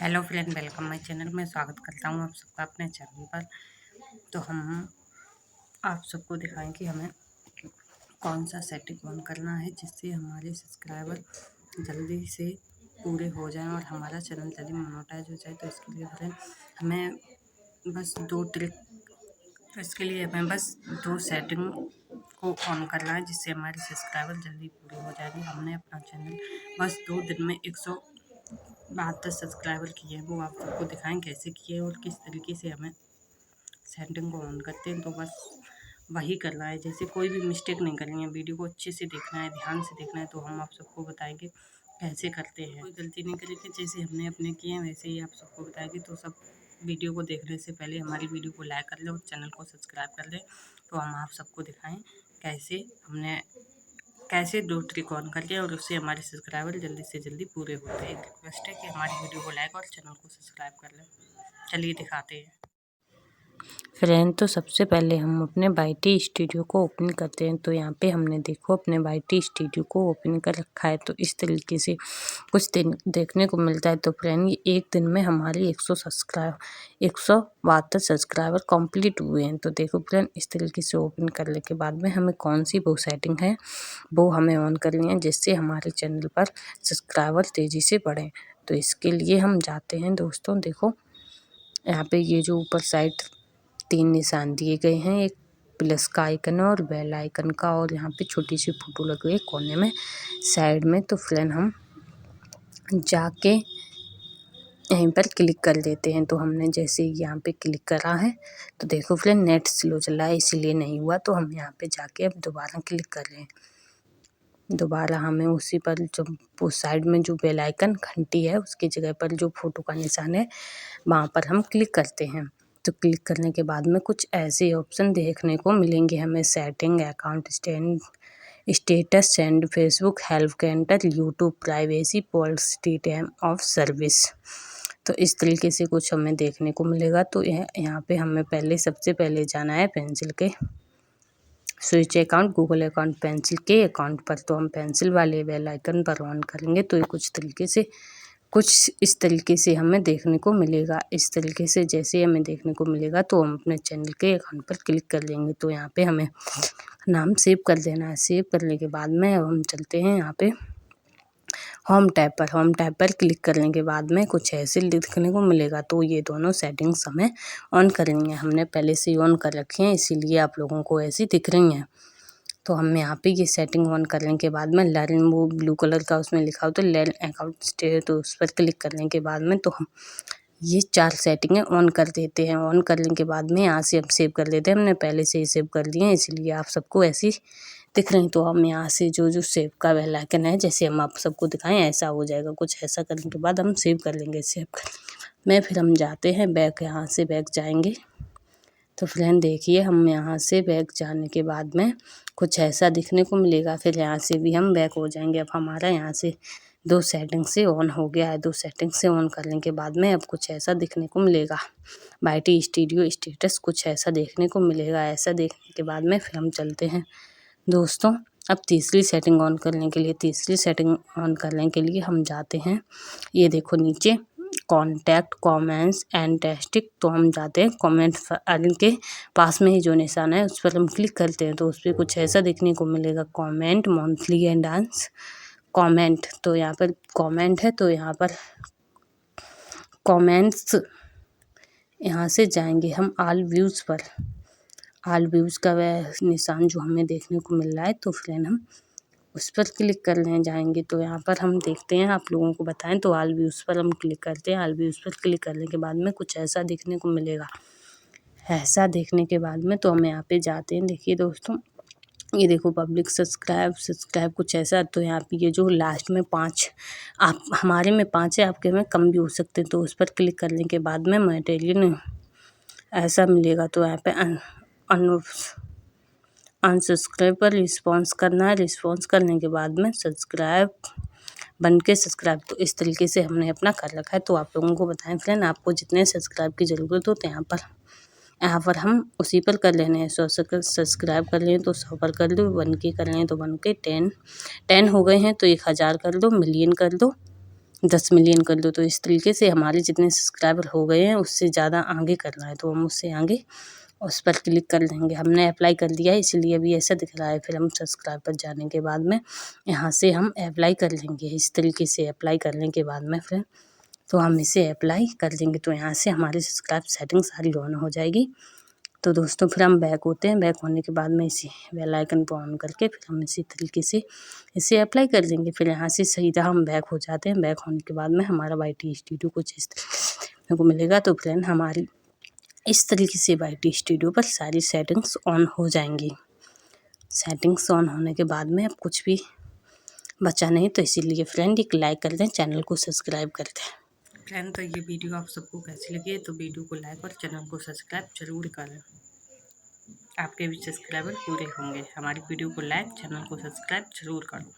Hello friend, welcome my channel में स्वागत करता हूँ आप सबका अपने चैनल पर। तो हम आप सबको दिखाएं कि हमें कौन सा सेटिंग ऑन करना है जिससे हमारे सब्सक्राइबर जल्दी से पूरे हो जाएं और हमारा चैनल जल्दी मोनेटाइज हो जाए। तो इसके लिए फ्रेंड हमें बस दो सेटिंग को ऑन करना है जिससे हमारे सब्सक्राइबर जल्दी पूरे हो जाएंगे। हमने अपना चैनल बस 2 दिन में 172 सब्सक्राइबर किए हैं, वो आप सबको दिखाएं कैसे किए और किस तरीके से हमें सेटिंग को ऑन करते हैं। तो बस वही करना है, जैसे कोई भी मिस्टेक नहीं करनी है, वीडियो को अच्छे से देखना है, ध्यान से देखना है। तो हम आप सबको बताएंगे कैसे करते हैं, कोई गलती नहीं करेंगे, जैसे हमने अपने किए हैं वैसे ही आप सबको बताएंगे। तो सब वीडियो को देखने से पहले हमारी वीडियो को लाइक कर लें और चैनल को सब्सक्राइब कर लें। तो हम आप सबको दिखाएं कैसे 2 ट्रिक ऑन करके और उससे हमारे सब्सक्राइबर जल्दी से जल्दी पूरे होते हैं। एक रिक्वेस्ट है कि हमारी वीडियो को लाइक और चैनल को सब्सक्राइब कर लें। चलिए दिखाते हैं फ्रेंड। तो सबसे पहले हम अपने वाईटी स्टूडियो को ओपन करते हैं। तो यहाँ पे हमने देखो अपने वाईटी स्टूडियो को ओपन कर रखा है। तो इस तरीके से कुछ देखने को मिलता है। तो फ्रेंड ये एक दिन में हमारे 172 सब्सक्राइबर कंप्लीट हुए हैं। तो देखो फ्रेंड इस तरीके से ओपन करने के बाद में हमें कौन सी वो सेटिंग है वो हमें ऑन करनी है जिससे हमारे चैनल पर सब्सक्राइबर तेज़ी से बढ़ें। तो इसके लिए हम जाते हैं दोस्तों, देखो यहाँ पे ये जो ऊपर साइड 3 निशान दिए गए हैं, एक प्लस का आइकन है और बेल आइकन का, और यहाँ पे छोटी सी फोटो लगी हुई है कोने में साइड में। तो फ्रेंड हम जाके यहीं पर क्लिक कर देते हैं। तो हमने जैसे यहाँ पे क्लिक करा है तो देखो फ्रेंड नेट स्लो चला है इसीलिए नहीं हुआ। तो हम यहाँ पे जाके अब दोबारा क्लिक कर रहे हैं। दोबारा हमें उसी पर जो वो साइड में जो बेल आइकन घंटी है उसकी जगह पर जो फोटो का निशान है वहाँ पर हम क्लिक करते हैं। तो क्लिक करने के बाद में कुछ ऐसे ऑप्शन देखने को मिलेंगे हमें, setting, account status, send, Facebook, help center, YouTube, privacy, policy, time of service. तो इस तरीके से कुछ हमें देखने को मिलेगा। तो यहाँ पे हमें सबसे पहले जाना है पेंसिल के switch account, Google account pencil के अकाउंट पर। तो हम पेंसिल वाले बेल आइकन पर ऑन करेंगे तो ये कुछ इस तरीके से हमें देखने को मिलेगा। इस तरीके से जैसे हमें देखने को मिलेगा तो हम अपने चैनल के अकाउंट पर क्लिक कर लेंगे। तो यहाँ पे हमें नाम सेव कर देना है। सेव करने के बाद में अब हम चलते हैं यहाँ पे होम टैब पर क्लिक करने के बाद में कुछ ऐसे दिखने को मिलेगा। तो ये दोनों सेटिंग्स हमें ऑन करनी है। हमने पहले से ही ऑन कर रखी हैं इसीलिए आप लोगों को ऐसी दिख रही हैं। तो हम यहाँ पे ये सेटिंग ऑन करने के बाद में लर्न, वो ब्लू कलर का उसमें लिखा हो तो लर्न अकाउंट स्टे, तो उस पर क्लिक करने के बाद में तो हम ये 4 सेटिंगें ऑन कर देते हैं। ऑन करने के बाद में यहाँ से हम सेव कर लेते हैं। हमने पहले से ही सेव कर लिए हैं इसलिए आप सबको ऐसी दिख रही। तो हम यहाँ से जो सेव का बेल आइकन है जैसे हम आप सबको दिखाएं ऐसा हो जाएगा। कुछ ऐसा करने के बाद हम सेव कर लेंगे। सेव करने में फिर हम जाते हैं बैक, यहाँ से बैक जाएंगे। तो फ्रेंड देखिए हम यहाँ से बैक जाने के बाद में कुछ ऐसा दिखने को मिलेगा। फिर यहाँ से भी हम बैक हो जाएंगे। अब हमारा यहाँ से 2 सेटिंग से ऑन हो गया है। 2 सेटिंग से ऑन करने के बाद में अब कुछ ऐसा दिखने को मिलेगा। वाईटी स्टूडियो स्टेटस कुछ ऐसा देखने को मिलेगा। ऐसा देखने के बाद में फिर हम चलते हैं दोस्तों अब तीसरी सेटिंग ऑन करने के लिए। तीसरी सेटिंग ऑन करने के लिए हम जाते हैं, ये देखो नीचे कॉन्टैक्ट, कमेंट्स एंड टेक्स्ट। तो हम जाते हैं कमेंट के पास में ही जो निशान है उस पर हम क्लिक करते हैं। तो उस पर कुछ ऐसा देखने को मिलेगा, comment, monthly and dance comment. तो यहाँ पर कमेंट है तो यहाँ पर कमेंट्स, यहाँ से जाएंगे हम ऑल व्यूज़ पर। ऑल व्यूज़ का वह निशान जो हमें देखने को मिल रहा है तो फ्रेंड हम उस पर क्लिक करने जाएंगे। तो यहाँ पर हम देखते हैं, आप लोगों को बताएं तो ऑल व्यूज़ पर हम क्लिक करते हैं। ऑल व्यूज़ पर क्लिक करने के बाद में कुछ ऐसा देखने को मिलेगा। ऐसा देखने के बाद में तो हम यहाँ पे जाते हैं। देखिए दोस्तों ये देखो पब्लिक सब्सक्राइब कुछ ऐसा। तो यहाँ पे ये जो लास्ट में 5 आप हमारे में 5 है, आपके में कम भी हो सकते हैं। तो उस पर क्लिक करने के बाद में मटेरियल ऐसा मिलेगा। तो यहाँ पे अनसब्सक्राइब पर रिस्पॉन्स करना है। रिस्पॉन्स करने के बाद में सब्सक्राइब बन के सब्सक्राइब। तो इस तरीके से हमने अपना कर रखा है। तो आप लोगों को बताएं फ्रेंड आपको जितने सब्सक्राइब की ज़रूरत हो तो यहाँ पर हम उसी पर कर लेने हैं। 100 सब्सक्राइब कर लें तो 100 पर कर लो, 1K कर लें तो 1K, 10 हो गए हैं तो 1000 कर लो, मिलियन कर लो 10 मिलियन कर दो। तो इस तरीके से हमारे जितने सब्सक्राइबर हो गए हैं उससे ज़्यादा आगे करना है, तो हम उससे आगे उस पर क्लिक कर देंगे। हमने अप्लाई कर दिया है इसलिए अभी ऐसा दिख रहा है। फिर हम सब्सक्राइब पर जाने के बाद में यहाँ से हम अप्लाई कर लेंगे। इस तरीके से अप्लाई करने के बाद में फिर तो हम इसे अप्लाई कर देंगे, तो यहाँ से हमारी सब्सक्राइब सेटिंग सारी ऑन हो जाएगी। तो दोस्तों फिर हम बैक होते हैं। बैक होने के बाद में इसी बेल आइकन को ऑन करके फिर हम इसी तरीके से इसे अप्लाई कर देंगे। फिर यहाँ से सीधा हम बैक हो जाते हैं। बैक होने के बाद में हमारा YT स्टूडियो कुछ इस तरीके से देखने को मिलेगा। तो फ्रेंड हमारी इस तरीके से YT स्टूडियो पर सारी सेटिंग्स ऑन हो जाएंगी। सेटिंग्स ऑन होने के बाद में अब कुछ भी बचा नहीं, तो इसीलिए फ्रेंड एक लाइक कर दें, चैनल को सब्सक्राइब कर दें। फ्रेंड तो ये वीडियो आप सबको कैसी लगी है तो वीडियो को लाइक और चैनल को सब्सक्राइब जरूर करें। आपके भी सब्सक्राइबर पूरे होंगे। हमारी वीडियो को लाइक, चैनल को सब्सक्राइब जरूर करो।